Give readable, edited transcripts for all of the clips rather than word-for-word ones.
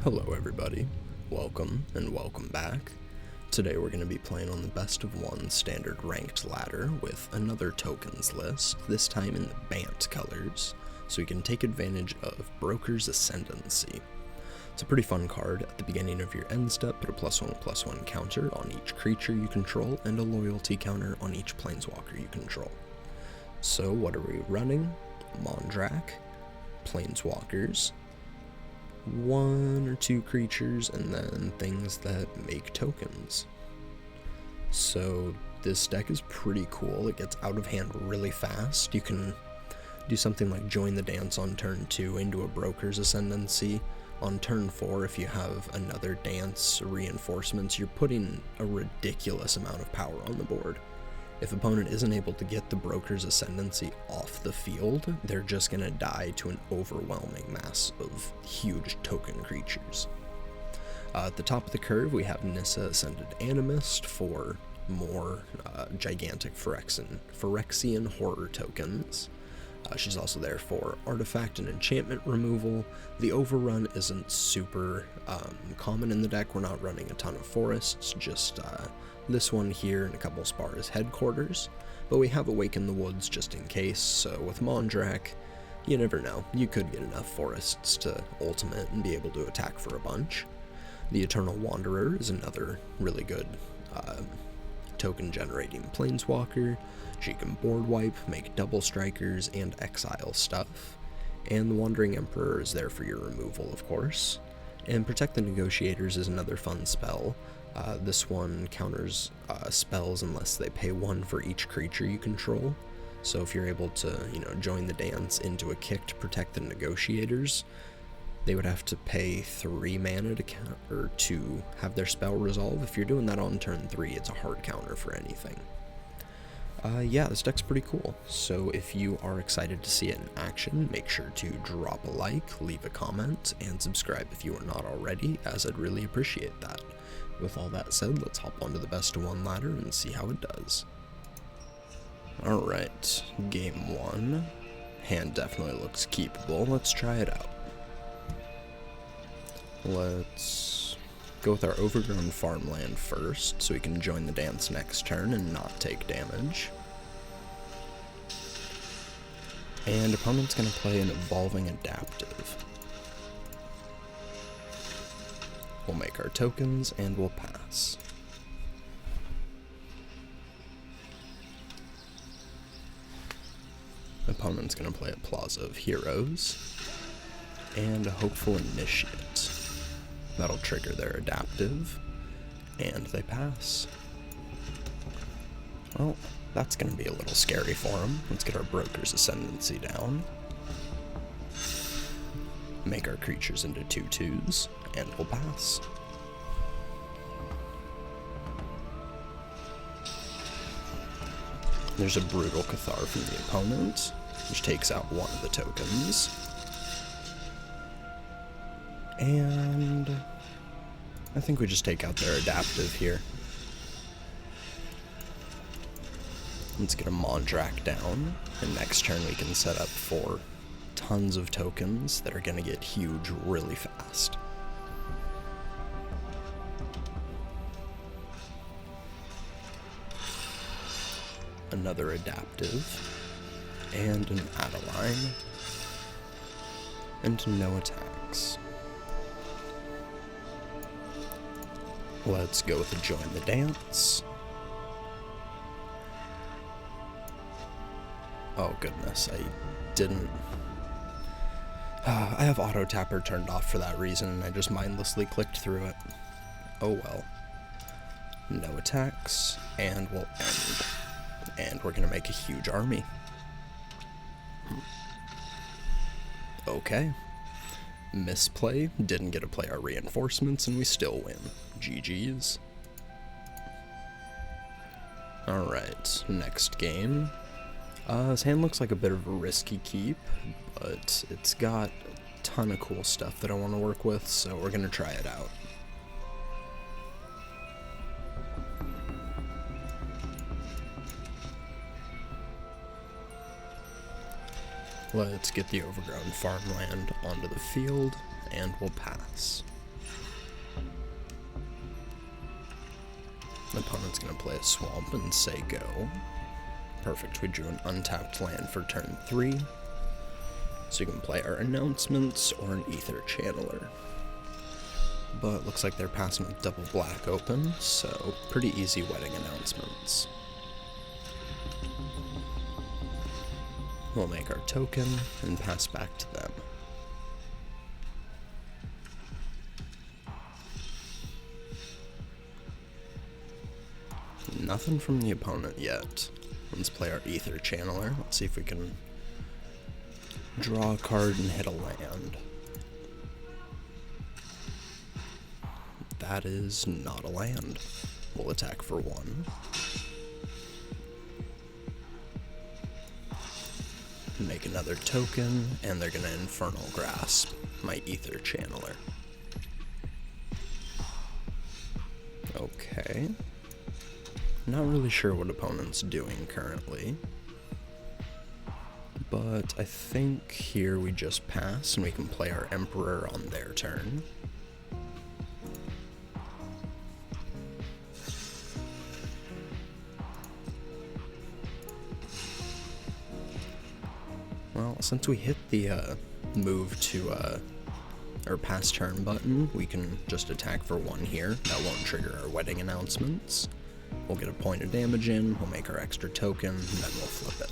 Hello everybody, welcome and welcome back. Today we're going to be playing on the best of one standard ranked ladder with another tokens list, this time in the Bant colors, so we can take advantage of Broker's Ascendancy. It's a pretty fun card. At the beginning of your end step, put a +1/+1 counter on each creature you control and a loyalty counter on each planeswalker you control. So what are we running? Mondrak, planeswalkers, one or two creatures, and then things that make tokens. So this deck is pretty cool. It gets out of hand really fast. You can do something like join the dance on turn 2 into a Broker's Ascendancy. On turn 4, if you have another dance reinforcements, you're putting a ridiculous amount of power on the board. If opponent isn't able to get the Broker's Ascendancy off the field, they're just going to die to an overwhelming mass of huge token creatures. At the top of the curve, we have Nissa Ascended Animist for more gigantic Phyrexian horror tokens. She's also there for artifact and enchantment removal. The overrun isn't super common in the deck. We're not running a ton of forests, just this one here and a couple Spars headquarters, but we have Awaken the Woods just in case, so with Mondrak, you never know, you could get enough forests to ultimate and be able to attack for a bunch. The Eternal Wanderer is another really good token generating planeswalker. She can board wipe, make double strikers, and exile stuff, and the Wandering Emperor is there for your removal, of course. And Protect the Negotiators is another fun spell. This one counters spells unless they pay 1 for each creature you control. So if you're able to, join the dance into a kick to Protect the Negotiators, they would have to pay 3 mana to have their spell resolve. If you're doing that on turn 3, it's a hard counter for anything. Yeah, this deck's pretty cool, so if you are excited to see it in action, make sure to drop a like, leave a comment, and subscribe if you are not already, as I'd really appreciate that. With all that said, let's hop onto the best of one ladder and see how it does. Alright, game 1. Hand definitely looks keepable. Let's try it out. Let's go with our Overgrown Farmland first, so we can join the dance next turn and not take damage. And opponent's going to play an Evolving Adaptive. We'll make our tokens, and we'll pass. Opponent's going to play a Plaza of Heroes, and a Hopeful Initiate. That'll trigger their adaptive, and they pass. Well, that's going to be a little scary for them. Let's get our Broker's Ascendancy down. Make our creatures into 2/2s, and we'll pass. There's a Brutal Cathar from the opponent, which takes out one of the tokens. And I think we just take out their adaptive here. Let's get a Mondrak down, and next turn we can set up for tons of tokens that are going to get huge really fast. Another adaptive, and an Adeline, and no attacks. Let's go with a Join the Dance. Oh goodness, I didn't... I have Auto Tapper turned off for that reason, and I just mindlessly clicked through it. Oh well. No attacks, and we'll end. And we're gonna make a huge army. Okay. Misplay, didn't get to play our reinforcements, and we still win. GG's. Alright, next game. This hand looks like a bit of a risky keep, but it's got a ton of cool stuff that I want to work with, so we're gonna try it out. Let's get the Overgrown Farmland onto the field, and we'll pass. The opponent's gonna play a swamp and say go. Perfect, we drew an untapped land for turn 3. So you can play our announcements or an ether channeler. But looks like they're passing with double black open, so pretty easy wedding announcements. We'll make our token and pass back to them. Nothing from the opponent yet. Let's play our ether channeler. Let's see if we can draw a card and hit a land. That is not a land. We'll attack for 1. Make another token, and they're gonna Infernal Grasp my ether channeler. Okay. Not really sure what opponent's doing currently, but I think here we just pass and we can play our Emperor on their turn. Well, since we hit the move to or pass turn button, we can just attack for 1 here. That won't trigger our wedding announcements. We'll get a point of damage in, we'll make our extra token, and then we'll flip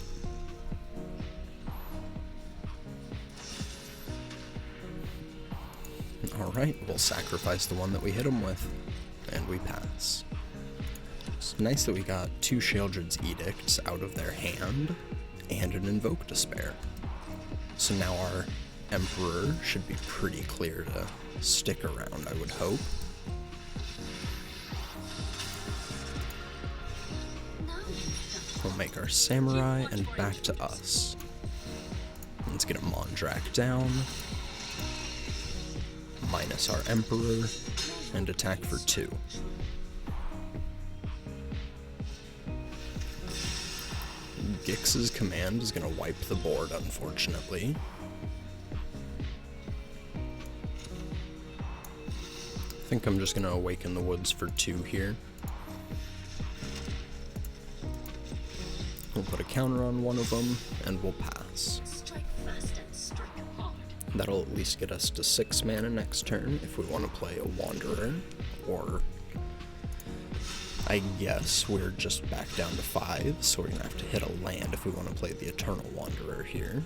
it. Alright, we'll sacrifice the one that we hit him with, and we pass. It's nice that we got 2 Sheoldred's Edicts out of their hand, and an Invoke Despair. So now our Emperor should be pretty clear to stick around, I would hope. We'll make our Samurai and back to us. Let's get a Mondrak down, minus our Emperor, and attack for 2. Gix's command is going to wipe the board, unfortunately. I think I'm just going to Awaken the Woods for 2 here. We'll put a counter on one of them, and we'll pass. Strike fast and strike hard. That'll at least get us to 6 mana next turn if we want to play a Wanderer, or I guess we're just back down to 5, so we're going to have to hit a land if we want to play the Eternal Wanderer here.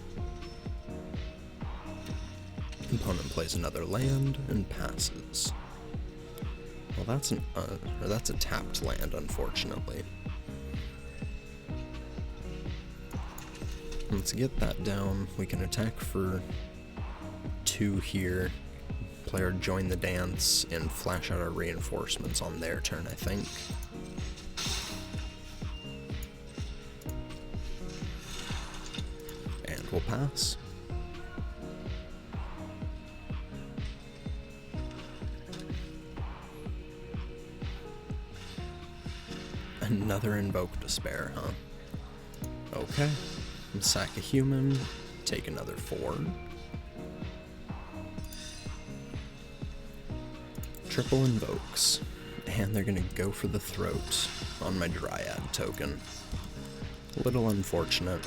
Opponent plays another land and passes. Well, that's a tapped land, unfortunately. Let's get that down. We can attack for 2 here, play our Join the Dance, and flash out our reinforcements on their turn, I think. And we'll pass. Another Invoke Despair, huh? Okay. Sack a human, take another 4. Triple invokes, and they're gonna go for the throat on my Dryad token. A little unfortunate.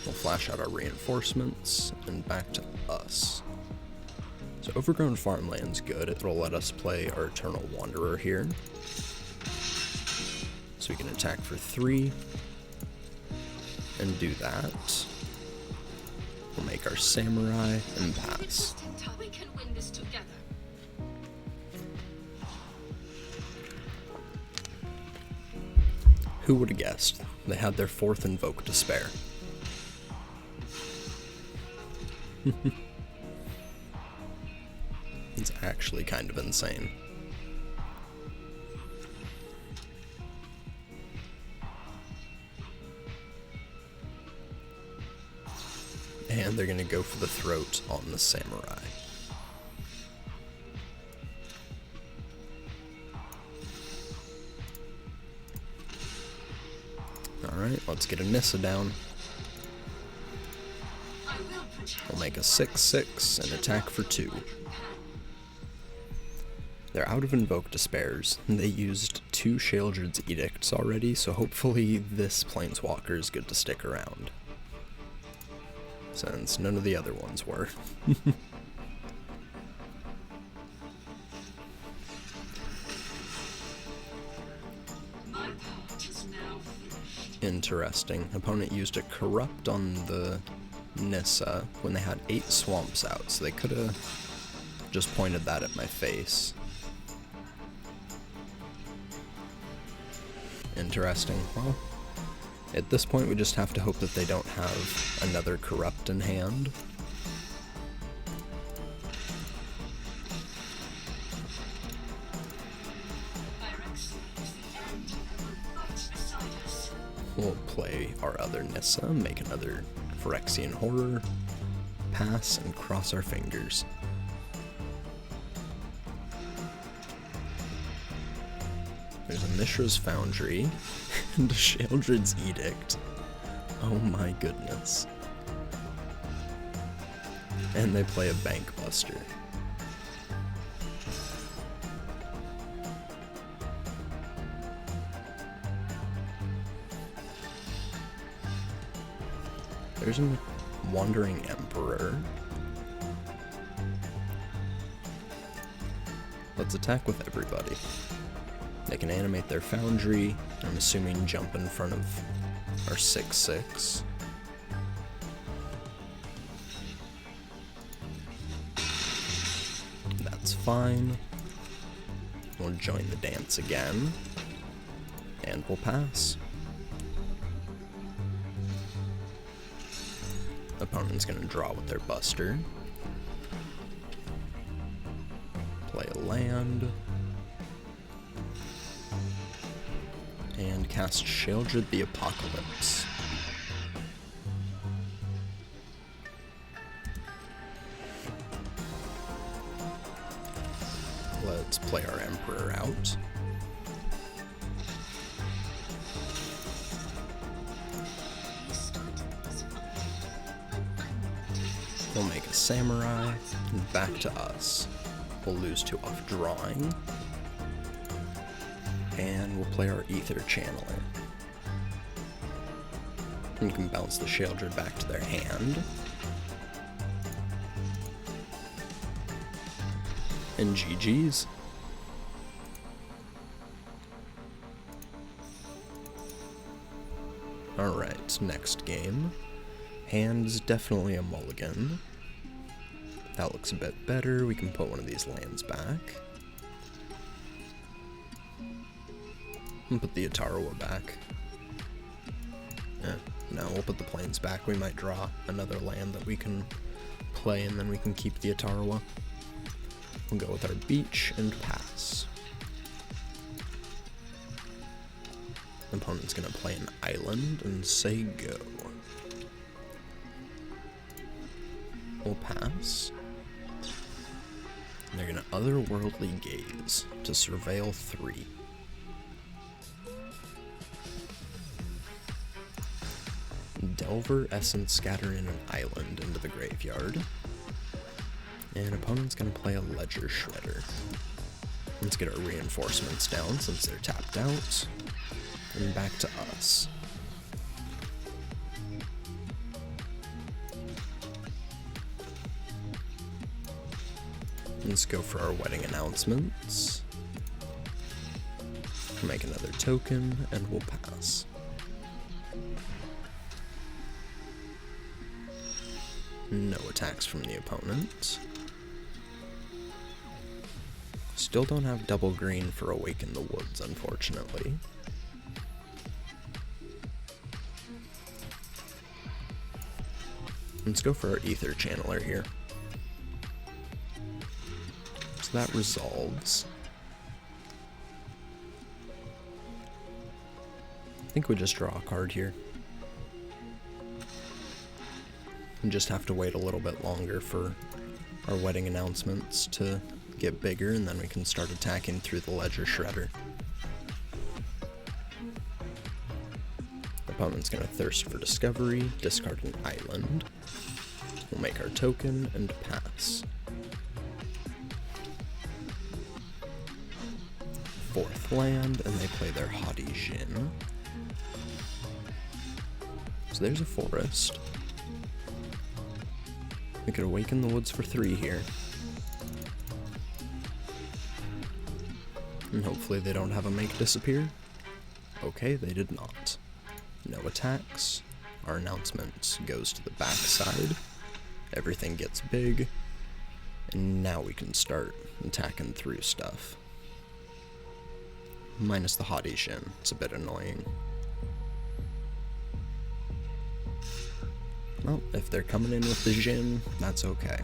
We'll flash out our reinforcements, and back to us. So Overgrown Farmland's good, it'll let us play our Eternal Wanderer here. So we can attack for 3. And do that. We'll make our Samurai and pass. We can win this together. Who would have guessed? They had their 4th Invoke Despair. It's actually kind of insane. And they're going to go for the throat on the Samurai. Alright, let's get a Nissa down. We'll make a 6/6 and attack for 2. They're out of Invoke Despairs. They used 2 Sheoldred's Edicts already, so hopefully this Planeswalker is good to stick around. Since none of the other ones were. Interesting. Opponent used a Corrupt on the Nissa when they had 8 swamps out, so they could have just pointed that at my face. Interesting. Well, at this point we just have to hope that they don't have another Corrupt in hand. We'll play our other Nissa, make another Phyrexian Horror, pass, and cross our fingers. There's a Mishra's Foundry and a Sheoldred's Edict. Oh my goodness. And they play a Bank Buster. There's a Wandering Emperor. Let's attack with everybody. They can animate their Foundry, I'm assuming jump in front of our 6/6. That's fine. We'll join the dance again, and we'll pass. Opponent's gonna draw with their Buster. Play a land. And cast Sheoldred the Apocalypse. Let's play our Emperor out. We'll make a Samurai, and back to us. We'll lose 2 off drawing. And we'll play our Ether Channeler. And you can bounce the Sheoldred back to their hand. And GG's. Alright, next game. Hand's definitely a mulligan. That looks a bit better. We can put one of these lands back. And put the Atarwa back. No, we'll put the plains back. We might draw another land that we can play, and then we can keep the Atarwa. We'll go with our beach and pass. Opponent's gonna play an island and say go. We'll pass. And they're gonna Otherworldly Gaze to Surveil 3. Delver, Essence, Scatter in an island into the graveyard. And opponent's gonna play a Ledger Shredder. Let's get our reinforcements down since they're tapped out. And back to us. Let's go for our wedding announcements. Make another token, and we'll pass. No attacks from the opponent. Still don't have double green for Awaken the Woods, unfortunately. Let's go for our Ether Channeler here. So that resolves. I think we just draw a card here. We just have to wait a little bit longer for our wedding announcements to get bigger, and then we can start attacking through the Ledger Shredder. Opponent's gonna Thirst for Discovery, discard an island. We'll make our token and pass. land, and they play their Haughty Jin. So there's a forest. We could awaken the woods for 3 here. And hopefully they don't have a make disappear. Okay, they did not. No attacks. Our announcement goes to the back side. Everything gets big. And now we can start attacking through stuff. Minus the Haughty Jin. It's a bit annoying. Well, if they're coming in with the Jin, that's okay.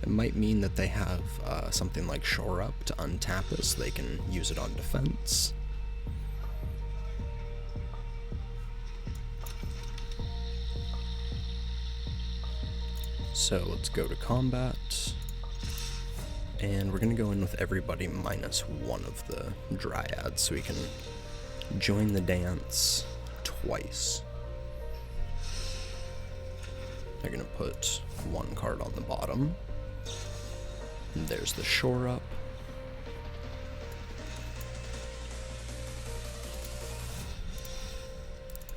It might mean that they have something like Shore Up to untap us. They can use it on defense. So let's go to combat. And we're going to go in with everybody minus 1 of the Dryads so we can join the dance twice. They're going to put 1 card on the bottom. And there's the Shore Up.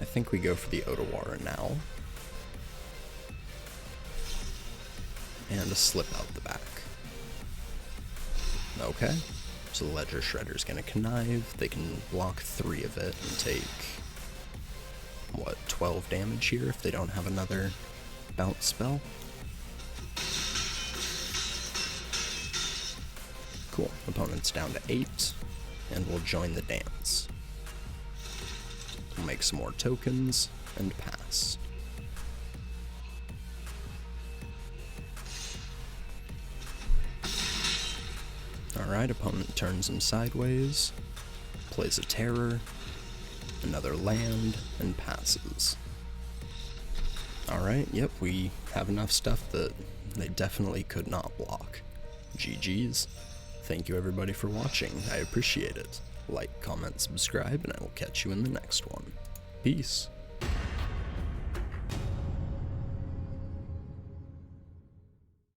I think we go for the Otawara now. And a Slip Out the back. Okay. So the Ledger Shredder's gonna connive. They can block 3 of it and take, what, 12 damage here if they don't have another bounce spell? Cool. Opponent's down to 8, and we'll join the dance. We'll make some more tokens and pass. Alright, opponent turns him sideways, plays a terror, another land, and passes. Alright, yep, we have enough stuff that they definitely could not block. GG's. Thank you everybody for watching, I appreciate it. Like, comment, subscribe, and I will catch you in the next one. Peace.